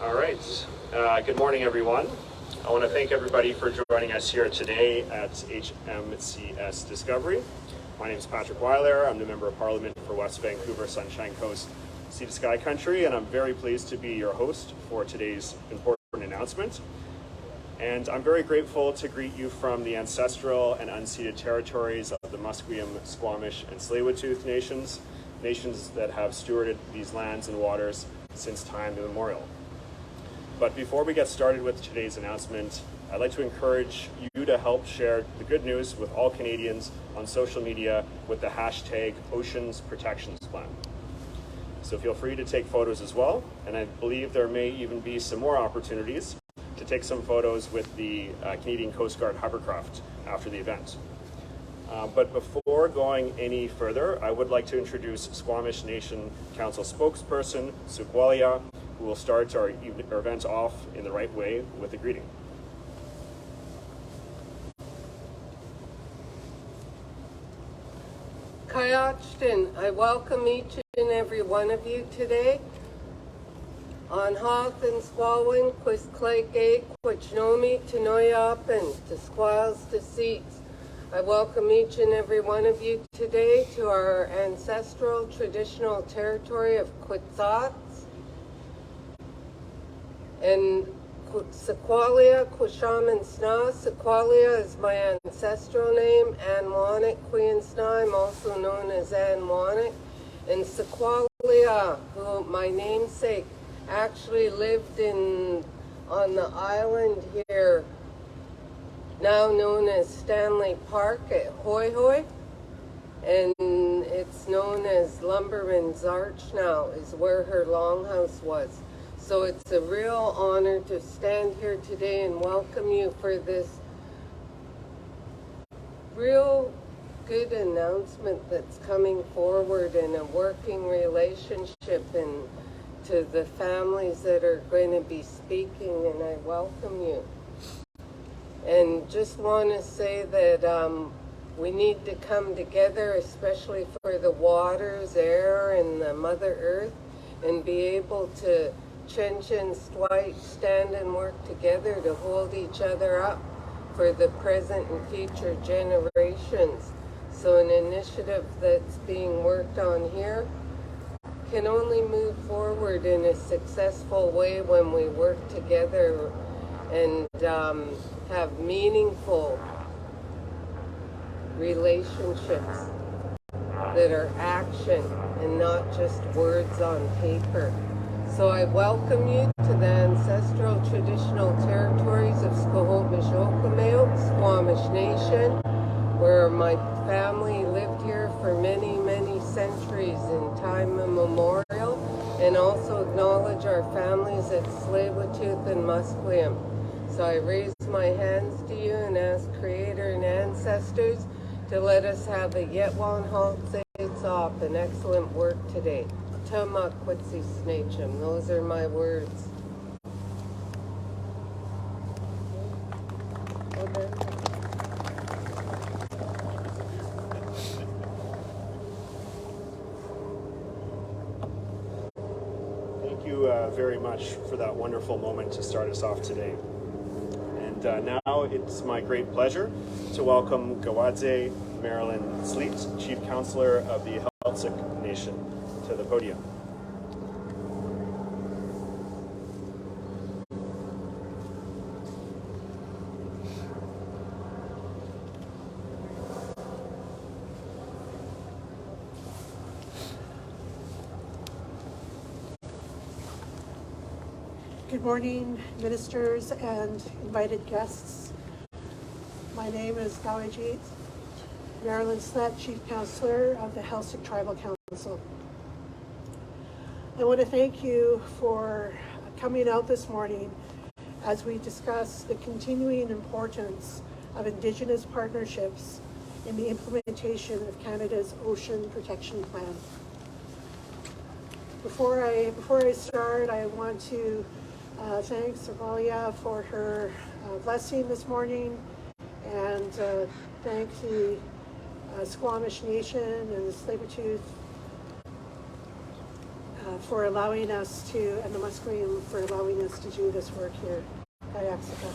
All right. Good morning, everyone. I want to thank everybody for joining us here today at HMCS Discovery. My name is Patrick Weiler. I'm the Member of Parliament for West Vancouver, Sunshine Coast, Sea to Sky Country, and I'm very pleased to be your host for today's important announcement. And I'm very grateful to greet you from the ancestral and unceded territories of the Musqueam, Squamish, and Tsleil-Waututh nations that have stewarded these lands and waters since time immemorial. But before we get started with today's announcement, I'd like to encourage you to help share the good news with all Canadians on social media with the hashtag Oceans Protections Plan. So feel free to take photos as well, and I believe there may even be some more opportunities to take some photos with the Canadian Coast Guard hovercraft after the event. But before going any further, I would like to introduce Squamish Nation Council spokesperson, Sukwalia, who will start our event off in the right way with a greeting. Kayachtin, I welcome each and every one of you today. On Hoth and Squalwyn, Quis Clake, Quachnomi, Tenoyapan, to Squales to Seats. I welcome each and every one of you today to our ancestral traditional territory of Quetzats. And Sequalia, Quishaman Sna. Sequalia is my ancestral name. Anwanik, Queen Sna. I'm also known as Anwanik. And Sequalia, who my namesake, actually lived on the island here, now known as Stanley Park at Hoy Hoy. And it's known as Lumberman's Arch now, is where her longhouse was. So it's a real honor to stand here today and welcome you for this real good announcement that's coming forward in a working relationship and to the families that are going to be speaking, and I welcome you. And just want to say that we need to come together, especially for the waters, air, and the Mother Earth, and be able to stand and work together to hold each other up for the present and future generations. So an initiative that's being worked on here can only move forward in a successful way when we work together and have meaningful relationships that are action and not just words on paper. So I welcome you to the ancestral traditional territories of Squamish Squamish Nation, where my family lived here for many, many centuries in time immemorial, and also acknowledge our families at Tsleil-Waututh and Musqueam. So I raise my hands to you and ask Creator and ancestors to let us have a Yetwan Halt Zaytzop, an excellent work today. Tama Quitsi Snachum. Those are my words. Thank you very much for that wonderful moment to start us off today. And now it's my great pleasure to welcome Gawadze Marilyn Sleet, Chief Counselor of the Heiltsuk Nation, to the podium. Good morning, ministers and invited guests. My name is Gawajit Marilyn Sleet, Chief Counselor of the Heiltsuk Tribal Council. I want to thank you for coming out this morning as we discuss the continuing importance of Indigenous partnerships in the implementation of Canada's Ocean Protection Plan. Before I start, I want to thank Savalia for her blessing this morning, and thank the Squamish Nation and the Tsleil-Waututh for allowing us to, and the Musqueam for allowing us to do this work here at Mexico.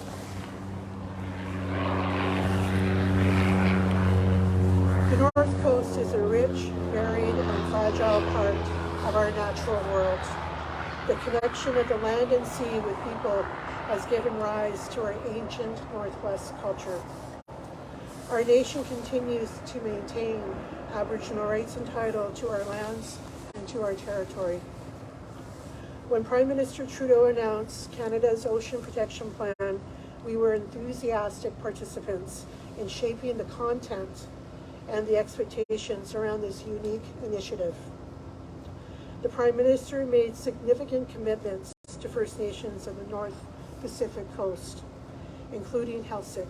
The North Coast is a rich, varied, and fragile part of our natural world. The connection of the land and sea with people has given rise to our ancient Northwest culture. Our nation continues to maintain Aboriginal rights and title to our lands and to our territory. When Prime Minister Trudeau announced Canada's Ocean Protection Plan, we were enthusiastic participants in shaping the content and the expectations around this unique initiative. The Prime Minister made significant commitments to First Nations of the North Pacific Coast, including Helsik,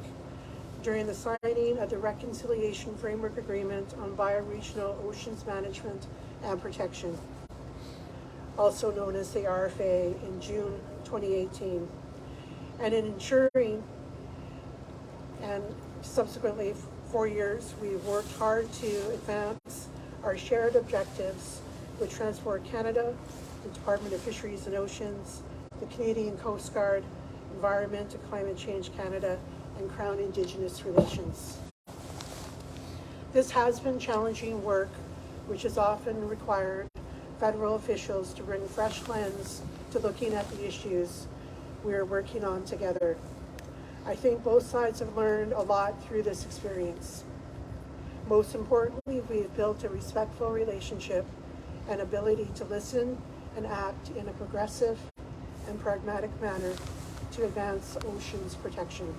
during the signing of the Reconciliation Framework Agreement on Bioregional Oceans Management and Protection, also known as the RFA, in June 2018, and in ensuring, and subsequently 4 years, we've worked hard to advance our shared objectives with Transport Canada, the Department of Fisheries and Oceans, the Canadian Coast Guard, Environment and Climate Change Canada, and Crown Indigenous Relations. This has been challenging work, which has often required federal officials to bring fresh lens to looking at the issues we are working on together. I think both sides have learned a lot through this experience. Most importantly, we have built a respectful relationship and ability to listen and act in a progressive and pragmatic manner to advance oceans protection.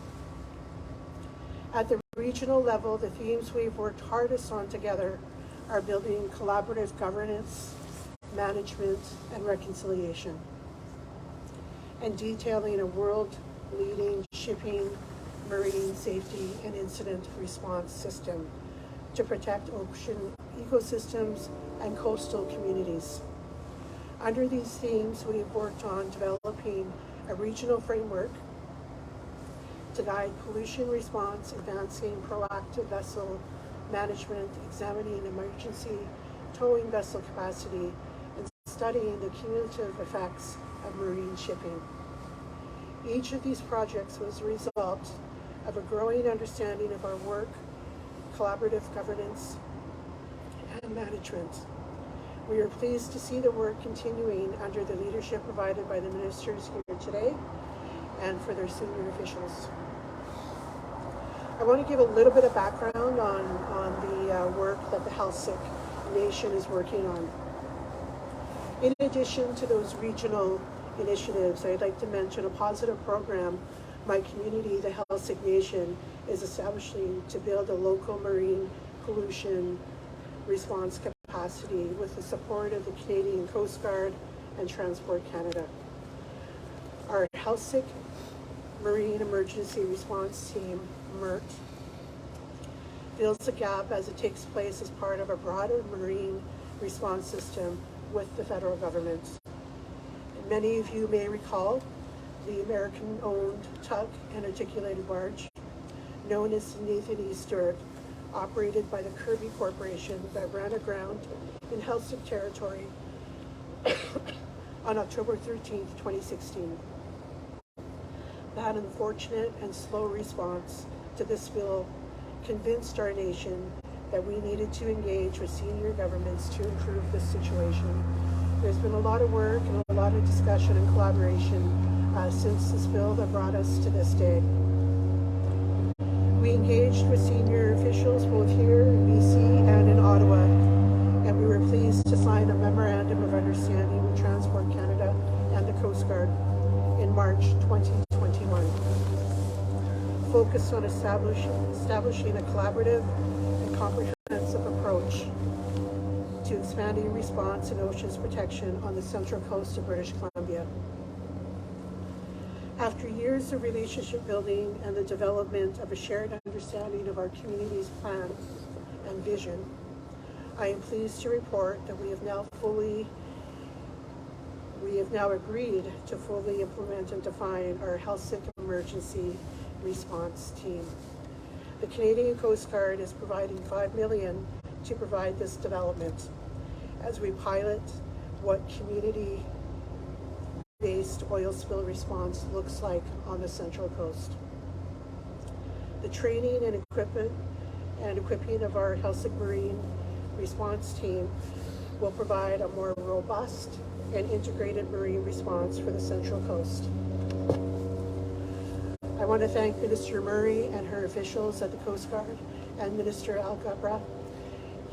At the regional level, the themes we've worked hardest on together are building collaborative governance, management, and reconciliation, and detailing a world-leading shipping, marine safety, and incident response system to protect ocean ecosystems and coastal communities. Under these themes, we've worked on developing a regional framework to guide pollution response, advancing proactive vessel management, examining emergency towing vessel capacity, and studying the cumulative effects of marine shipping. Each of these projects was a result of a growing understanding of our work, collaborative governance, and management. We are pleased to see the work continuing under the leadership provided by the ministers here today and for their senior officials. I want to give a little bit of background on the work that the Helsik Nation is working on. In addition to those regional initiatives, I'd like to mention a positive program my community, the Helsik Nation, is establishing to build a local marine pollution response capacity with the support of the Canadian Coast Guard and Transport Canada. Our Helsik Marine Emergency Response Team, MERT, fills a gap as it takes place as part of a broader marine response system with the federal government. And many of you may recall the American-owned tug and articulated barge, known as the Nathan E. Stewart, operated by the Kirby Corporation, that ran aground in Helsik territory on October 13th, 2016. That unfortunate and slow response to this spill convinced our nation that we needed to engage with senior governments to improve this situation. There's been a lot of work and a lot of discussion and collaboration since the spill that brought us to this day. We engaged with senior officials both here in BC and in Ottawa, and we were pleased to sign a memorandum of understanding with Transport Canada and the Coast Guard in March 2021, focused on establishing a collaborative and comprehensive approach to expanding response and oceans protection on the central coast of British Columbia. After years of relationship building and the development of a shared understanding of our community's plan and vision, I am pleased to report that we have now agreed to fully implement and define our Helsik Emergency Response Team. The Canadian Coast Guard is providing $5 million to provide this development as we pilot what community-based oil spill response looks like on the Central Coast. The training and equipping of our Helsinki Marine response team will provide a more robust and integrated marine response for the Central Coast. I want to thank Minister Murray and her officials at the Coast Guard and Minister Alghabrah,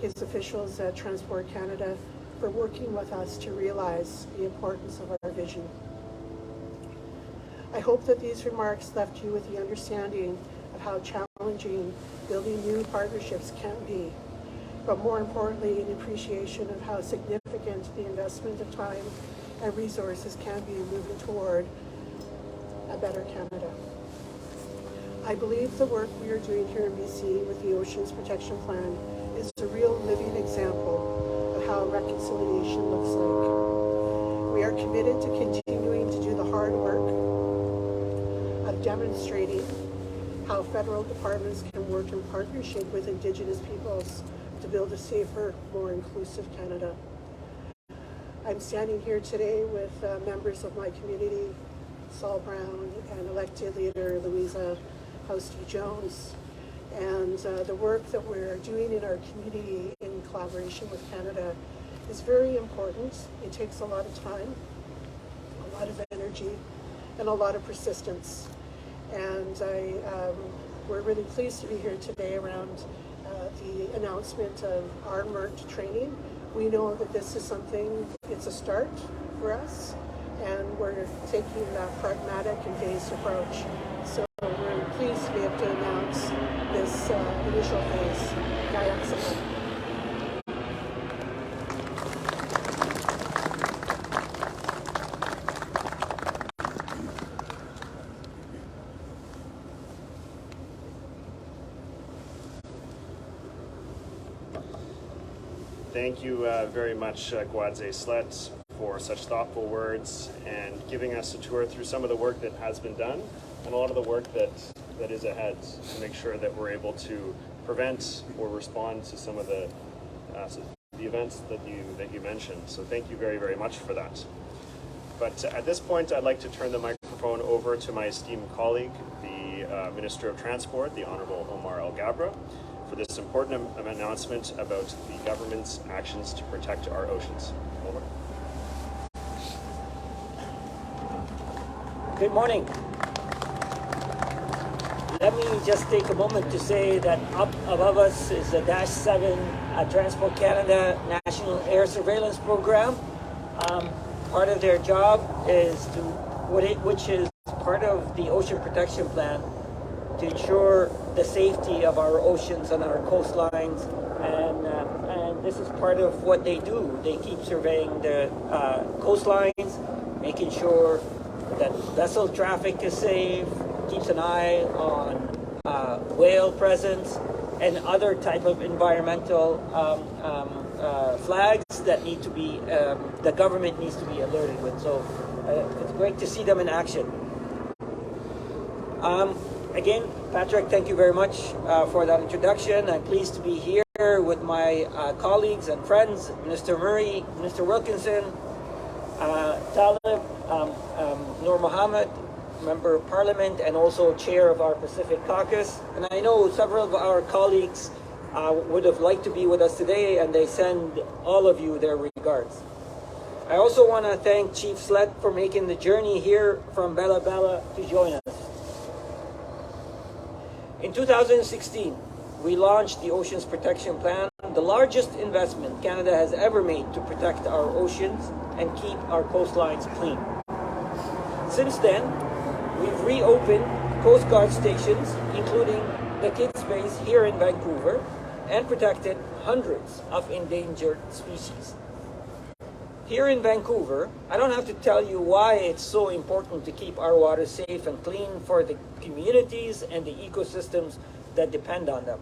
his officials at Transport Canada, for working with us to realize the importance of our vision. I hope that these remarks left you with the understanding of how challenging building new partnerships can be, but more importantly, an appreciation of how significant the investment of time and resources can be moving toward a better Canada. I believe the work we are doing here in BC with the Oceans Protection Plan is a real living example of how reconciliation looks like. We are committed to continuing to do the hard work of demonstrating how federal departments can work in partnership with Indigenous peoples to build a safer, more inclusive Canada. I'm standing here today with members of my community, Saul Brown, and elected leader Louisa Housty-Jones. And the work that we're doing in our community in collaboration with Canada is very important. It takes a lot of time, a lot of energy, and a lot of persistence. And we're really pleased to be here today around the announcement of our MERT training. We know that this is something, it's a start for us, and we're taking that pragmatic and phased approach. So we're pleased to be able to announce this initial phase by accident. Thank you very much, Gwadze Slet, for such thoughtful words and giving us a tour through some of the work that has been done and a lot of the work that is ahead to make sure that we're able to prevent or respond to some of the events that you mentioned. So thank you very, very much for that. But at this point, I'd like to turn the microphone over to my esteemed colleague, the Minister of Transport, the Honorable Omar Alghabrah, for this important announcement about the government's actions to protect our oceans. Over. Good morning. Let me just take a moment to say that up above us is the Dash 7 Transport Canada National Air Surveillance Program. Part of their job is which is part of the Ocean Protection Plan, to ensure the safety of our oceans and our coastlines, and this is part of what they do. They keep surveying the coastlines, making sure that vessel traffic is safe, keeps an eye on whale presence and other type of environmental flags that need to be, the government needs to be alerted with. So it's great to see them in action. Again, Patrick, thank you very much for that introduction. I'm pleased to be here with my colleagues and friends, Minister Murray, Minister Wilkinson, Talib, Noor Mohammed, Member of Parliament, and also Chair of our Pacific Caucus. And I know several of our colleagues would have liked to be with us today, and they send all of you their regards. I also want to thank Chief Slet for making the journey here from Bella Bella to join us. In 2016, we launched the Oceans Protection Plan, the largest investment Canada has ever made to protect our oceans and keep our coastlines clean. Since then, we've reopened Coast Guard stations, including the Kids Base here in Vancouver, and protected hundreds of endangered species. Here in Vancouver, I don't have to tell you why it's so important to keep our waters safe and clean for the communities and the ecosystems that depend on them.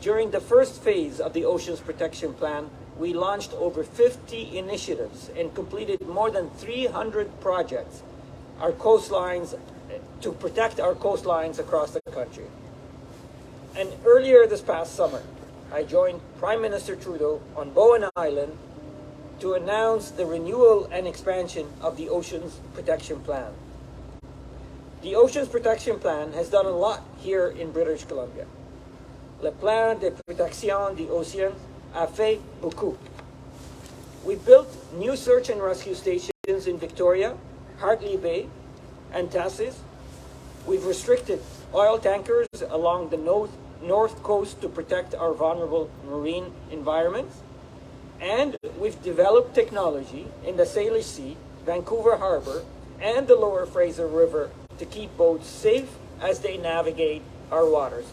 During the first phase of the Oceans Protection Plan, we launched over 50 initiatives and completed more than 300 projects to protect our coastlines across the country. And earlier this past summer, I joined Prime Minister Trudeau on Bowen Island to announce the renewal and expansion of the Oceans Protection Plan. The Oceans Protection Plan has done a lot here in British Columbia. Le Plan de Protection des Océans a fait beaucoup. We built new search and rescue stations in Victoria, Hartley Bay, and Tassis. We've restricted oil tankers along the north coast to protect our vulnerable marine environments. And we've developed technology in the Salish Sea, Vancouver Harbor, and the Lower Fraser River to keep boats safe as they navigate our waters.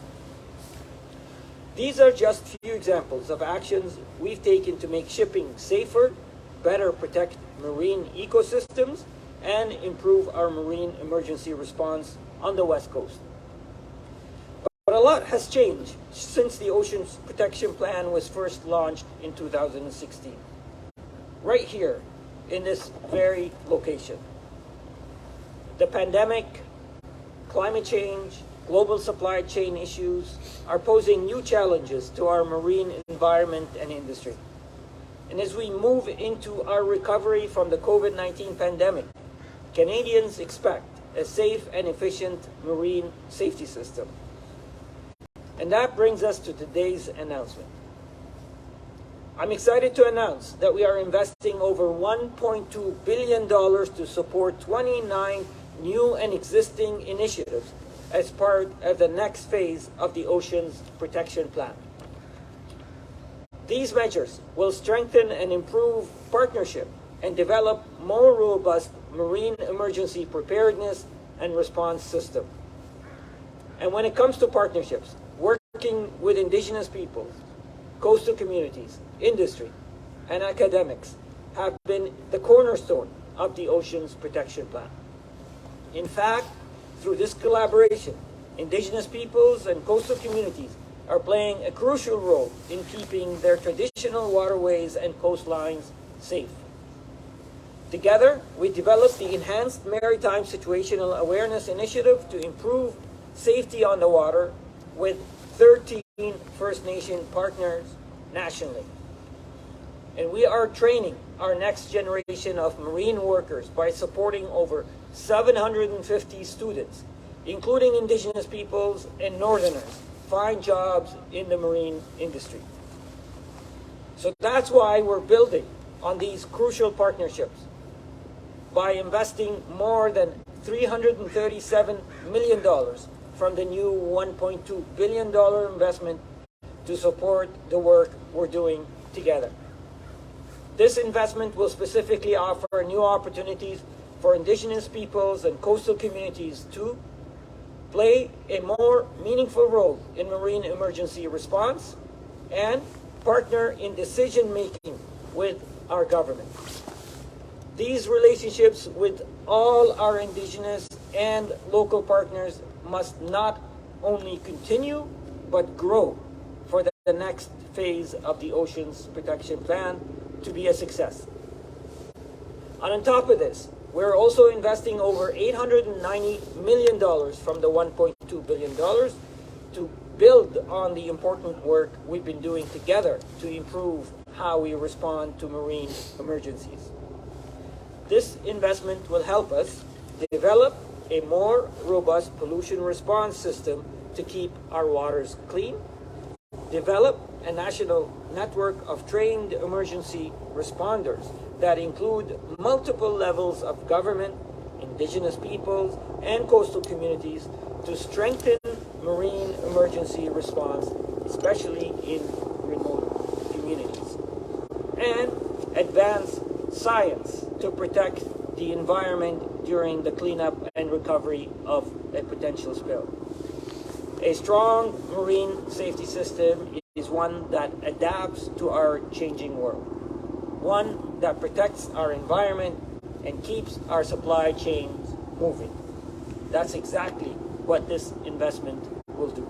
These are just few examples of actions we've taken to make shipping safer, better protect marine ecosystems, and improve our marine emergency response on the West Coast. But a lot has changed since the Oceans Protection Plan was first launched in 2016. Right here, in this very location. The pandemic, climate change, global supply chain issues are posing new challenges to our marine environment and industry. And as we move into our recovery from the COVID-19 pandemic, Canadians expect a safe and efficient marine safety system. And that brings us to today's announcement. I'm excited to announce that we are investing over $1.2 billion to support 29 new and existing initiatives as part of the next phase of the Oceans Protection Plan. These measures will strengthen and improve partnership and develop more robust marine emergency preparedness and response system. And when it comes to partnerships, working with Indigenous peoples, coastal communities, industry, and academics have been the cornerstone of the Oceans Protection Plan. In fact, through this collaboration, Indigenous peoples and coastal communities are playing a crucial role in keeping their traditional waterways and coastlines safe. Together, we developed the Enhanced Maritime Situational Awareness Initiative to improve safety on the water with 13 First Nation partners nationally. And we are training our next generation of marine workers by supporting over 750 students, including Indigenous peoples and Northerners, find jobs in the marine industry. So that's why we're building on these crucial partnerships by investing more than $337 million from the new $1.2 billion investment to support the work we're doing together. This investment will specifically offer new opportunities for Indigenous peoples and coastal communities to play a more meaningful role in marine emergency response and partner in decision-making with our government. These relationships with all our Indigenous and local partners must not only continue, but grow for the next phase of the Oceans Protection Plan to be a success. And on top of this, we're also investing over $890 million from the $1.2 billion to build on the important work we've been doing together to improve how we respond to marine emergencies. This investment will help us develop a more robust pollution response system to keep our waters clean, develop a national network of trained emergency responders that include multiple levels of government, Indigenous peoples, and coastal communities to strengthen marine emergency response, especially in remote communities, and advance science to protect the environment during the cleanup and recovery of a potential spill. A strong marine safety system is one that adapts to our changing world, one that protects our environment and keeps our supply chains moving. That's exactly what this investment will do.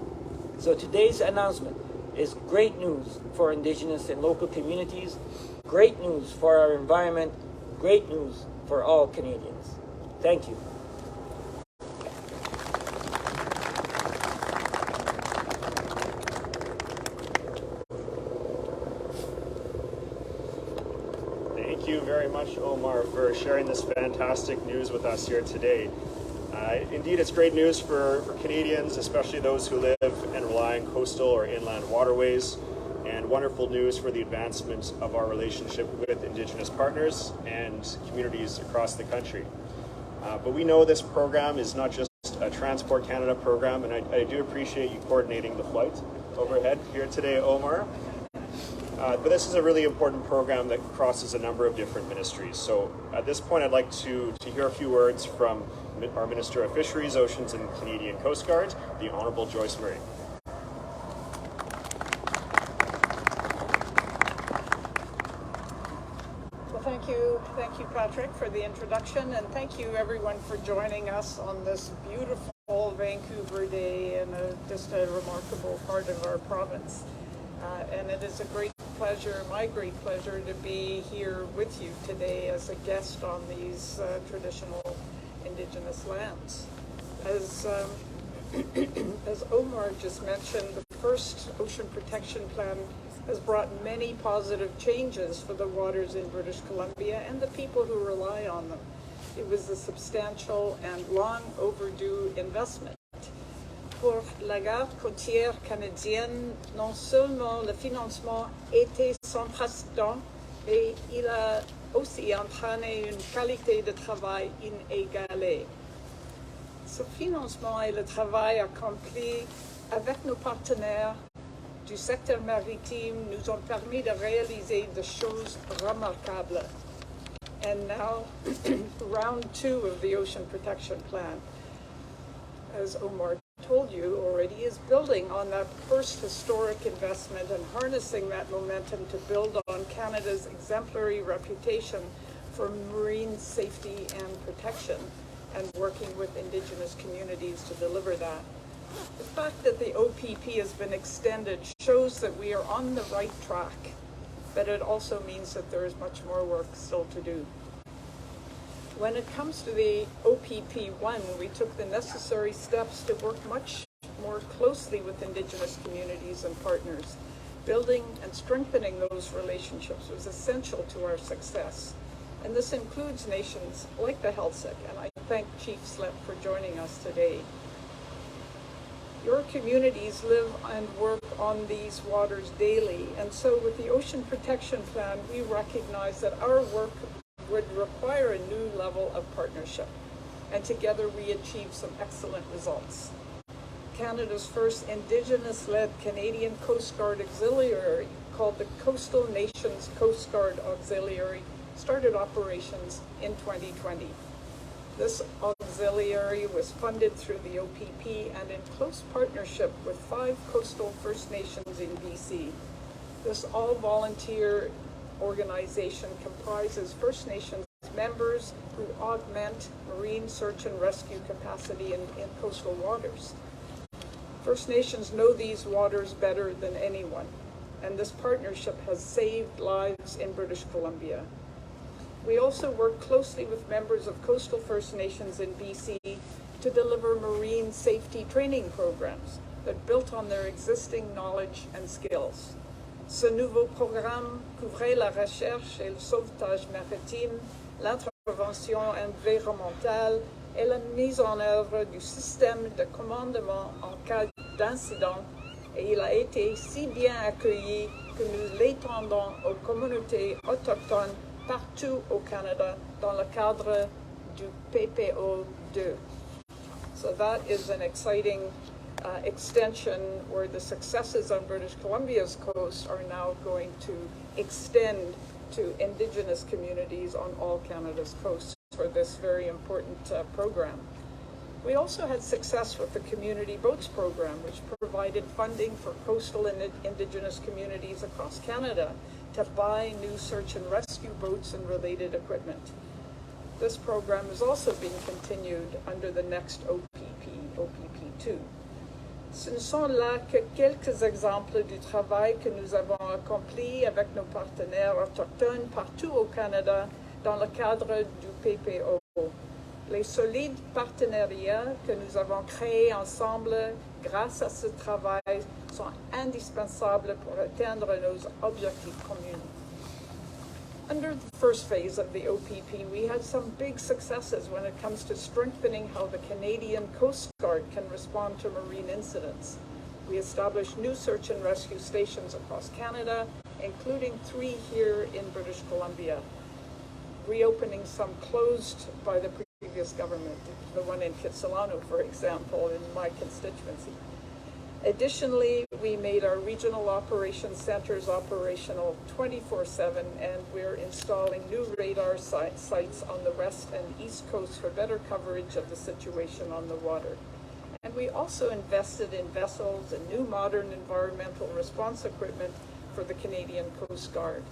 So today's announcement is great news for Indigenous and local communities, great news for our environment, great news for all Canadians. Thank you. Thank you very much, Omar, for sharing this fantastic news with us here today. Indeed, it's great news for Canadians, especially those who live and rely on coastal or inland waterways, and wonderful news for the advancement of our relationship with Indigenous partners and communities across the country. But we know this program is not just a Transport Canada program, and I do appreciate you coordinating the flight overhead here today, Omar. But this is a really important program that crosses a number of different ministries. So at this point, I'd like to hear a few words from our Minister of Fisheries, Oceans and Canadian Coast Guard, the Honourable Joyce Murray. Well, thank you, Patrick, for the introduction, and thank you, everyone, for joining us on this beautiful Vancouver day in just a remarkable part of our province. And it is a great pleasure, my great pleasure, to be here with you today as a guest on these traditional Indigenous lands. As Omar just mentioned, the first Ocean Protection Plan has brought many positive changes for the waters in British Columbia and the people who rely on them. It was a substantial and long overdue investment. Pour la garde côtière canadienne, non seulement le financement était sans précédent, mais il a aussi entraîné une qualité de travail inégalée. Ce financement et le travail accompli avec nos partenaires du secteur maritime nous ont permis de réaliser des choses remarquables. And now, round 2 of the Ocean Protection Plan, as Omar told you already, is building on that first historic investment and harnessing that momentum to build on Canada's exemplary reputation for marine safety and protection, and working with Indigenous communities to deliver that. The fact that the OPP has been extended shows that we are on the right track, but it also means that there is much more work still to do. When it comes to the OPP1, we took the necessary steps to work much more closely with Indigenous communities and partners. Building and strengthening those relationships was essential to our success. And this includes nations like the Heiltsuk, and I thank Chief Slip for joining us today. Your communities live and work on these waters daily, and so with the Ocean Protection Plan, we recognize that our work would require a new level of partnership, and together we achieved some excellent results. Canada's first Indigenous-led Canadian Coast Guard Auxiliary, called the Coastal Nations Coast Guard Auxiliary, started operations in 2020. This auxiliary was funded through the OPP and in close partnership with 5 coastal First Nations in BC. This all-volunteer organization comprises First Nations members who augment marine search and rescue capacity in coastal waters. First Nations know these waters better than anyone, and this partnership has saved lives in British Columbia. We also work closely with members of coastal First Nations in BC to deliver marine safety training programs that built on their existing knowledge and skills. Ce nouveau programme couvrait la recherche et le sauvetage maritime, l'intervention environnementale et la mise en œuvre du système de commandement en cas d'incident, et il a été si bien accueilli que nous l'étendons aux communautés autochtones partout au Canada dans le cadre du PPO2. So that is an exciting extension where the successes on British Columbia's coast are now going to extend to Indigenous communities on all Canada's coasts for this very important program. We also had success with the Community Boats Program, which provided funding for coastal and Indigenous communities across Canada to buy new search and rescue boats and related equipment. This program is also being continued under the next OPP2. Ce ne sont là que quelques exemples du travail que nous avons accompli avec nos partenaires autochtones partout au Canada dans le cadre du PPO. Les solides partenariats que nous avons créés ensemble grâce à ce travail sont indispensables pour atteindre nos objectifs communs. Under the first phase of the OPP, we had some big successes when it comes to strengthening how the Canadian Coast Guard can respond to marine incidents. We established new search and rescue stations across Canada, including 3 here in British Columbia, reopening some closed by the previous government, the one in Kitsilano, for example, in my constituency. Additionally, we made our regional operations centers operational 24/7, and we're installing new radar sites on the west and east coast for better coverage of the situation on the water. And we also invested in vessels and new modern environmental response equipment for the Canadian Coast Guard.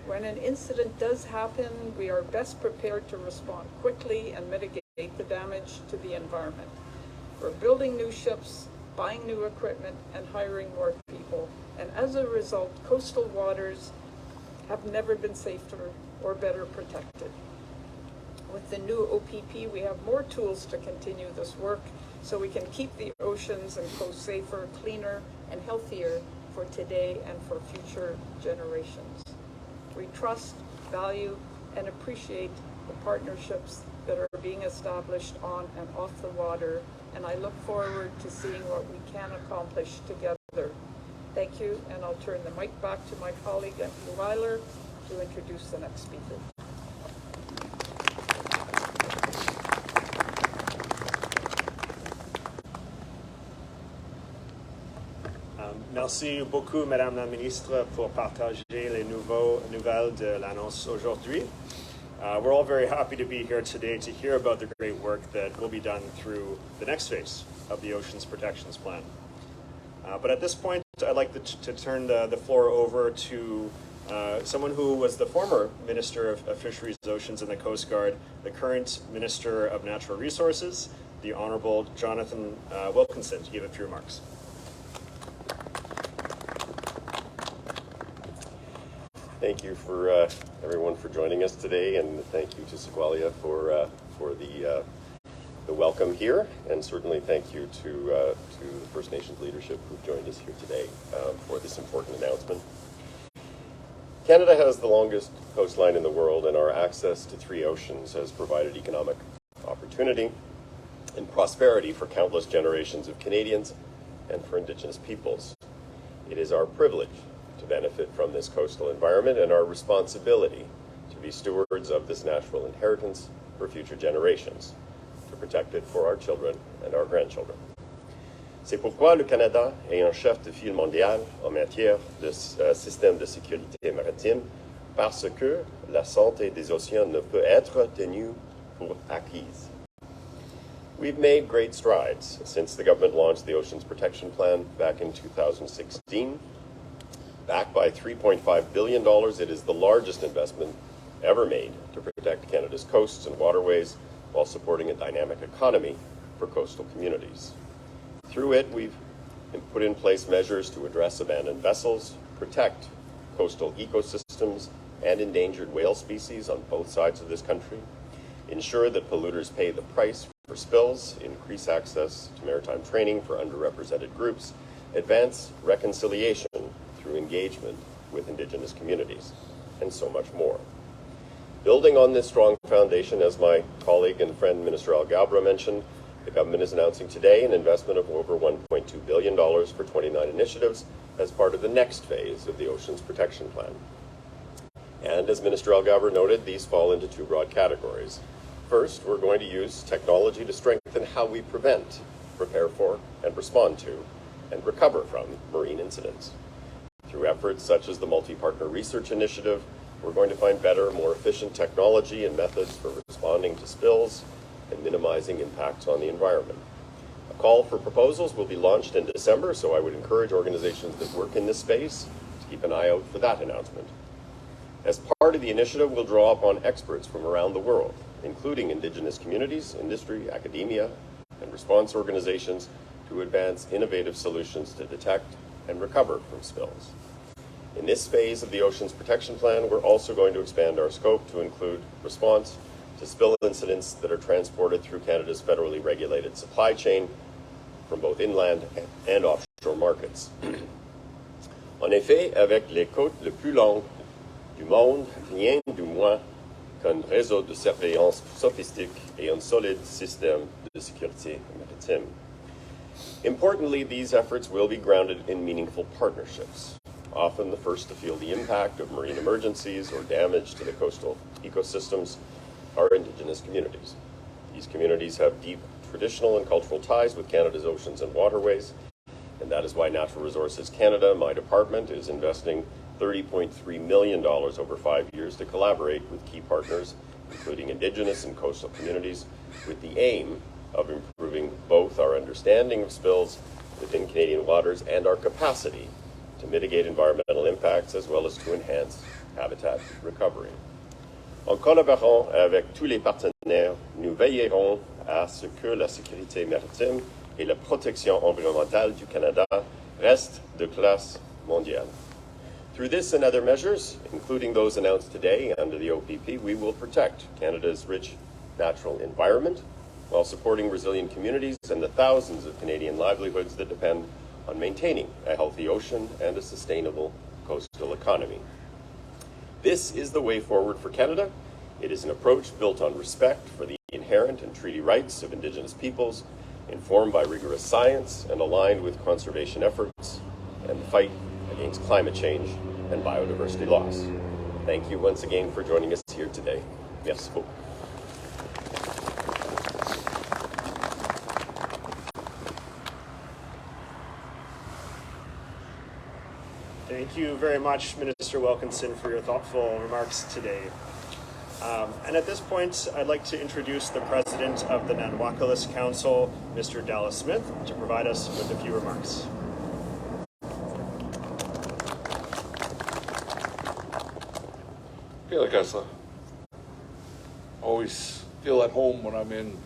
When an incident does happen, we are best prepared to respond quickly and mitigate the damage to the environment. We're building new ships, buying new equipment, and hiring more people. And as a result, coastal waters have never been safer or better protected. With the new OPP, we have more tools to continue this work so we can keep the oceans and coasts safer, cleaner, and healthier for today and for future generations. We trust, value, and appreciate the partnerships that are being established on and off the water, and I look forward to seeing what we can accomplish together. Thank you, and I'll turn the mic back to my colleague, Emily Weiler, to introduce the next speaker. Merci beaucoup, Madame la Ministre, pour partager les nouvelles de l'annonce aujourd'hui. We're all very happy to be here today to hear about the great work that will be done through the next phase of the Oceans Protections Plan. But at this point, I'd like to turn the floor over to someone who was the former Minister of Fisheries, Oceans and the Coast Guard, the current Minister of Natural Resources, the Honourable Jonathan Wilkinson, to give a few remarks. Thank you for everyone for joining us today, and thank you to Sequoia for the welcome here, and certainly thank you to the First Nations leadership who've joined us here today for this important announcement. Canada has the longest coastline in the world, and our access to 3 oceans has provided economic opportunity and prosperity for countless generations of Canadians and for Indigenous peoples. It is our privilege to benefit from this coastal environment and our responsibility to be stewards of this natural inheritance for future generations, to protect it for our children and our grandchildren. C'est pourquoi le Canada est un chef de file mondial en matière de système de sécurité maritime, parce que la santé des océans ne peut être tenue pour acquise. We've made great strides since the government launched the Oceans Protection Plan back in 2016. Backed by $3.5 billion, it is the largest investment ever made to protect Canada's coasts and waterways while supporting a dynamic economy for coastal communities. Through it, we've put in place measures to address abandoned vessels, protect coastal ecosystems and endangered whale species on both sides of this country, ensure that polluters pay the price for spills, increase access to maritime training for underrepresented groups, advance reconciliation through engagement with Indigenous communities, and so much more. Building on this strong foundation, as my colleague and friend Minister Alghabrah mentioned, the government is announcing today an investment of over $1.2 billion for 29 initiatives as part of the next phase of the Oceans Protection Plan. And as Minister Alghabrah noted, these fall into 2 broad categories. First, we're going to use technology to strengthen how we prevent, prepare for, and respond to, and recover from marine incidents. Through efforts such as the Multi-Partner Research Initiative, we're going to find better, more efficient technology and methods for responding to spills and minimizing impacts on the environment. A call for proposals will be launched in December, so I would encourage organizations that work in this space to keep an eye out for that announcement. As part of the initiative, we'll draw upon experts from around the world, including Indigenous communities, industry, academia, and response organizations to advance innovative solutions to detect and recover from spills. In this phase of the Oceans Protection Plan, we're also going to expand our scope to include response to spill incidents that are transported through Canada's federally regulated supply chain from both inland and offshore markets. En effet, avec les côtes les plus longues du monde, rien du moins qu'un réseau de surveillance sophistique et un solide système de sécurité maritime. Importantly, these efforts will be grounded in meaningful partnerships. Often the first to feel the impact of marine emergencies or damage to the coastal ecosystems are Indigenous communities. These communities have deep traditional and cultural ties with Canada's oceans and waterways, and that is why Natural Resources Canada, my department, is investing $30.3 million over 5 years to collaborate with key partners, including Indigenous and coastal communities, with the aim of improving both our understanding of spills within Canadian waters and our capacity to mitigate environmental impacts as well as to enhance habitat recovery. En collaborant avec tous les partenaires, nous veillerons à ce que la sécurité maritime et la protection environnementale du Canada restent de classe mondiale. Through this and other measures, including those announced today under the OPP, we will protect Canada's rich natural environment while supporting resilient communities and the thousands of Canadian livelihoods that depend on maintaining a healthy ocean and a sustainable coastal economy. This is the way forward for Canada. It is an approach built on respect for the inherent and treaty rights of Indigenous peoples, informed by rigorous science and aligned with conservation efforts and the fight against climate change and biodiversity loss. Thank you once again for joining us here today. Merci beaucoup. Thank you very much, Minister Wilkinson, for your thoughtful remarks today. And at this point, I'd like to introduce the President of the Nanawakolis Council, Mr. Dallas Smith, to provide us with a few remarks. Always feel at home when I'm in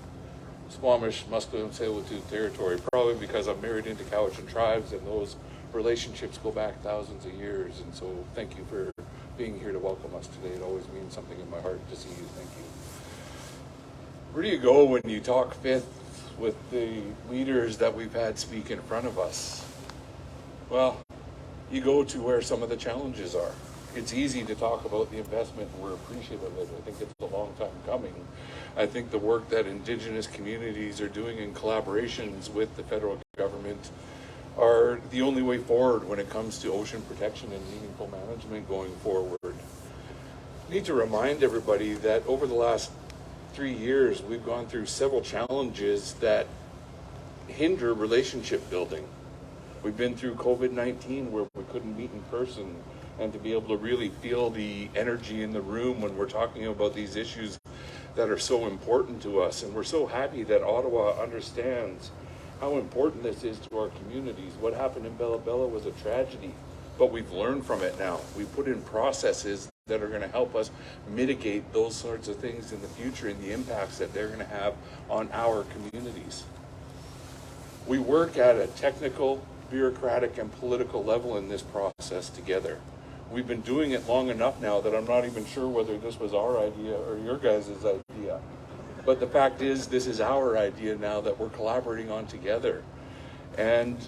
Squamish, Musqueam, Tsleil-Waututh territory, probably because I'm married into Cowichan tribes and those relationships go back thousands of years. And so thank you for being here to welcome us today. It always means something in my heart to see you. Thank you. Where do you go when you talk fifth with the leaders that we've had speak in front of us? Well, you go to where some of the challenges are. It's easy to talk about the investment, and we're appreciative of it. I think it's a long time coming. I think the work that Indigenous communities are doing in collaborations with the federal government are the only way forward when it comes to ocean protection and meaningful management going forward. I need to remind everybody that over the last 3 years, we've gone through several challenges that hinder relationship building. We've been through COVID-19 where we couldn't meet in person, and to be able to really feel the energy in the room when we're talking about these issues that are so important to us. And we're so happy that Ottawa understands how important this is to our communities. What happened in Bella Bella was a tragedy, but we've learned from it now. We put in processes that are going to help us mitigate those sorts of things in the future and the impacts that they're going to have on our communities. We work at a technical, bureaucratic, and political level in this process together. We've been doing it long enough now that I'm not even sure whether this was our idea or your guys' idea. But the fact is, this is our idea now that we're collaborating on together. And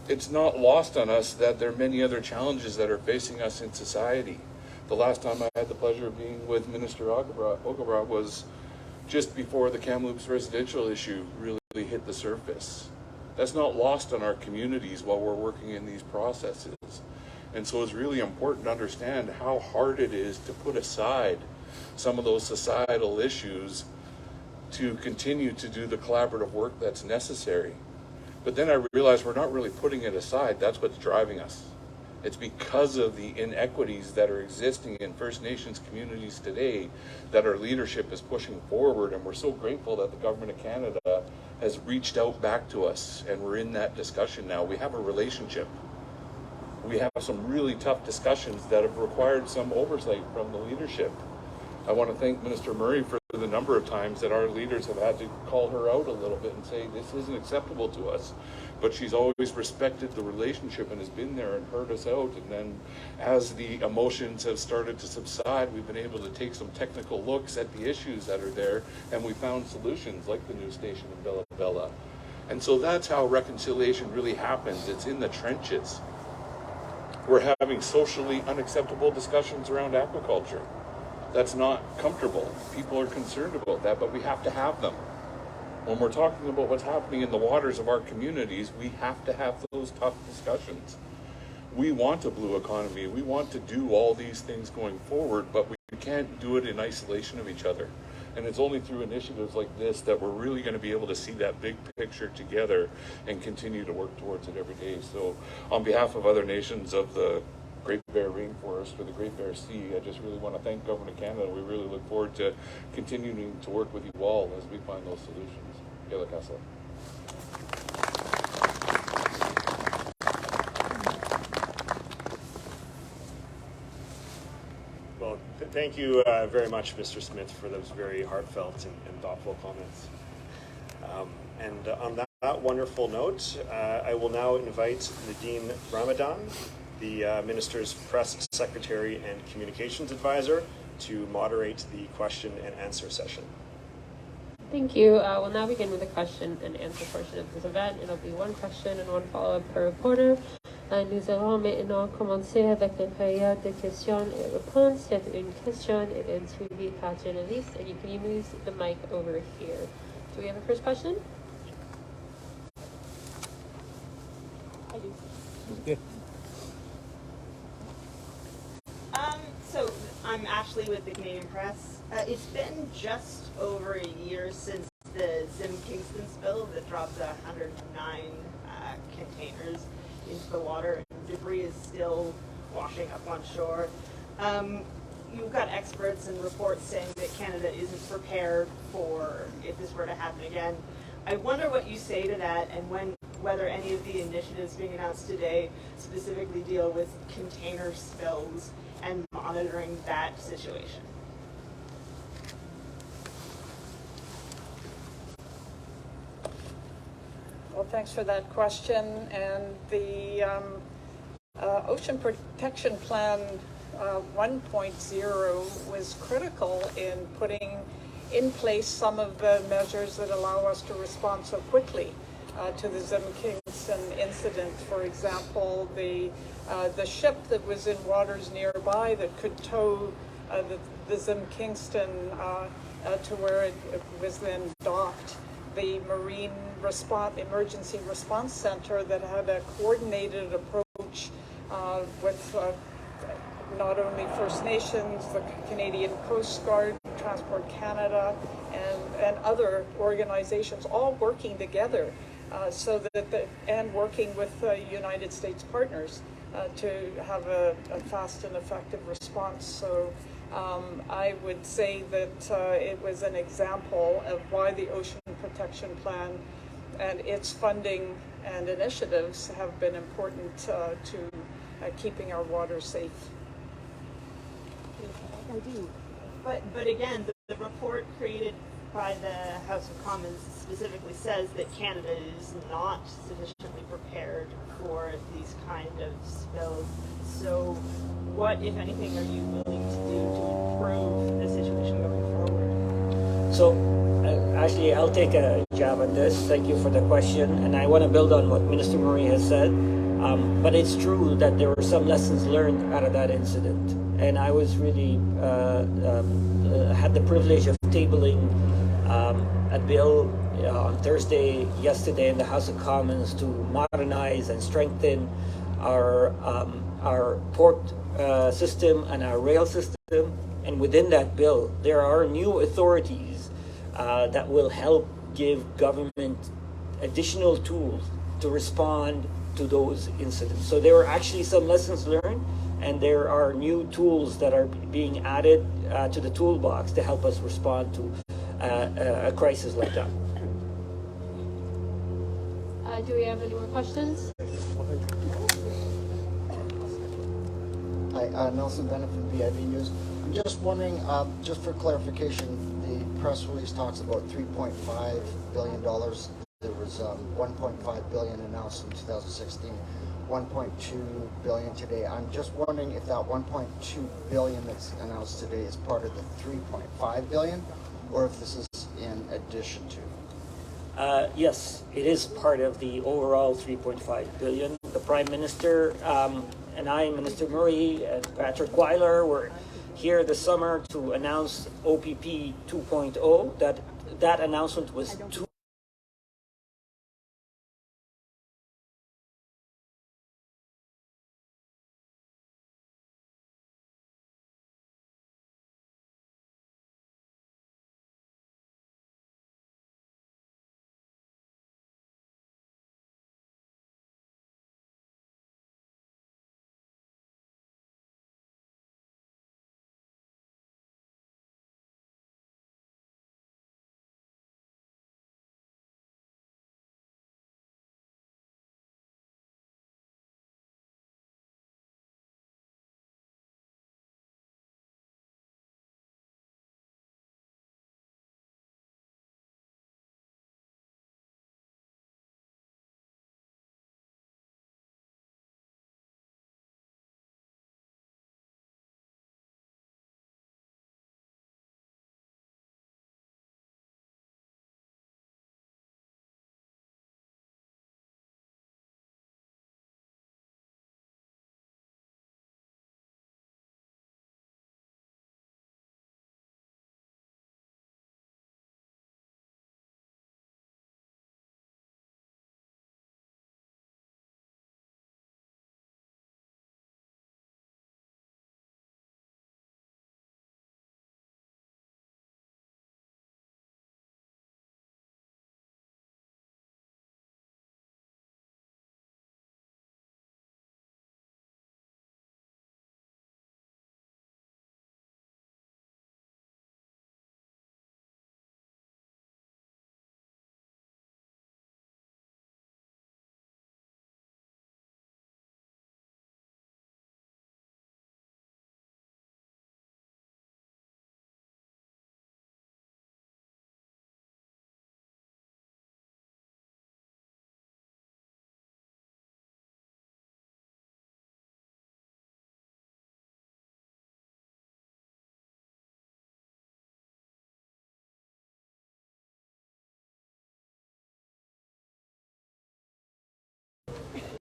it's not lost on us that there are many other challenges that are facing us in society. The last time I had the pleasure of being with Minister Alghabrah was just before the Kamloops residential issue really hit the surface. That's not lost on our communities while we're working in these processes. And so it's really important to understand how hard it is to put aside some of those societal issues to continue to do the collaborative work that's necessary. But then I realized we're not really putting it aside. That's what's driving us. It's because of the inequities that are existing in First Nations communities today that our leadership is pushing forward, and we're so grateful that the Government of Canada has reached out back to us, and we're in that discussion now. We have a relationship. We have some really tough discussions that have required some oversight from the leadership. I want to thank Minister Murray for the number of times that our leaders have had to call her out a little bit and say, this isn't acceptable to us. But she's always respected the relationship and has been there and heard us out. And then as the emotions have started to subside, we've been able to take some technical looks at the issues that are there, and we found solutions like the new station in Bella Bella. And so that's how reconciliation really happens. It's in the trenches. We're having socially unacceptable discussions around aquaculture. that's not comfortable. People are concerned about that, but we have to have them. When we're talking about what's happening in the waters of our communities, we have to have those tough discussions. We want a blue economy. We want to do all these things going forward, but we can't do it in isolation of each other. And it's only through initiatives like this that we're really going to be able to see that big picture together and continue to work towards it every day. So on behalf of other nations of the Great Bear Rainforest or the Great Bear Sea, I just really want to thank Government of Canada. We really look forward to continuing to work with you all as we find those solutions. Kayla Kessler. Well, thank you very much, Mr. Smith, for those very heartfelt and thoughtful comments. And on that wonderful note, I will now invite Nadine Ramadan, the Minister's Press Secretary and Communications Advisor, to moderate the question and answer session. Thank you. We'll now begin with the question and answer portion of this event. It'll be one question and one follow-up per reporter. Nous allons maintenant commencer avec une période de questions et réponses. C'est une question et une suivi par journaliste, and you can use the mic over here. Do we have a first question? I do. Yeah. So I'm Ashley with the Canadian Press. It's been just over a year since the Zim Kingston spill that dropped 109 containers into the water, and debris is still washing up on shore. You've got experts and reports saying that Canada isn't prepared for if this were to happen again. I wonder what you say to that, and whether any of the initiatives being announced today specifically deal with container spills and monitoring that situation. Well, thanks for that question. And the Ocean Protection Plan 1.0 was critical in putting in place some of the measures that allow us to respond so quickly to the Zim Kingston incident. For example, the ship that was in waters nearby that could tow the Zim Kingston to where it was then docked. The Marine Emergency Response Center that had a coordinated approach with not only First Nations, the Canadian Coast Guard, Transport Canada, and other organizations all working together and working with United States partners to have a fast and effective response. So I would say that it was an example of why the Ocean Protection Plan and its funding and initiatives have been important to keeping our waters safe. But again, the report created by the House of Commons specifically says that Canada is not sufficiently prepared for these kind of spills. So what, if anything, are you willing to do to improve the situation going forward? So, actually, I'll take a jab at this. Thank you for the question. And I want to build on what Minister Murray has said. But it's true that there were some lessons learned out of that incident. And I was really, had the privilege of tabling a bill on Thursday, yesterday in the House of Commons to modernize and strengthen our port system and our rail system. And within that bill, there are new authorities that will help give government additional tools to respond to those incidents. So there are actually some lessons learned, and there are new tools that are being added to the toolbox to help us respond to a crisis like that. Do we have any more questions? Hi, Nelson Bennett from BIB News. I'm just wondering, just for clarification, the press release talks about $3.5 billion. There was $1.5 billion announced in 2016, $1.2 billion today. I'm just wondering if that $1.2 billion that's announced today is part of the $3.5 billion, or if this is in addition to. Yes, it is part of the overall $3.5 billion. The Prime Minister and I, Minister Murray and Patrick Weiler, were here this summer to announce OPP 2.0. That announcement was too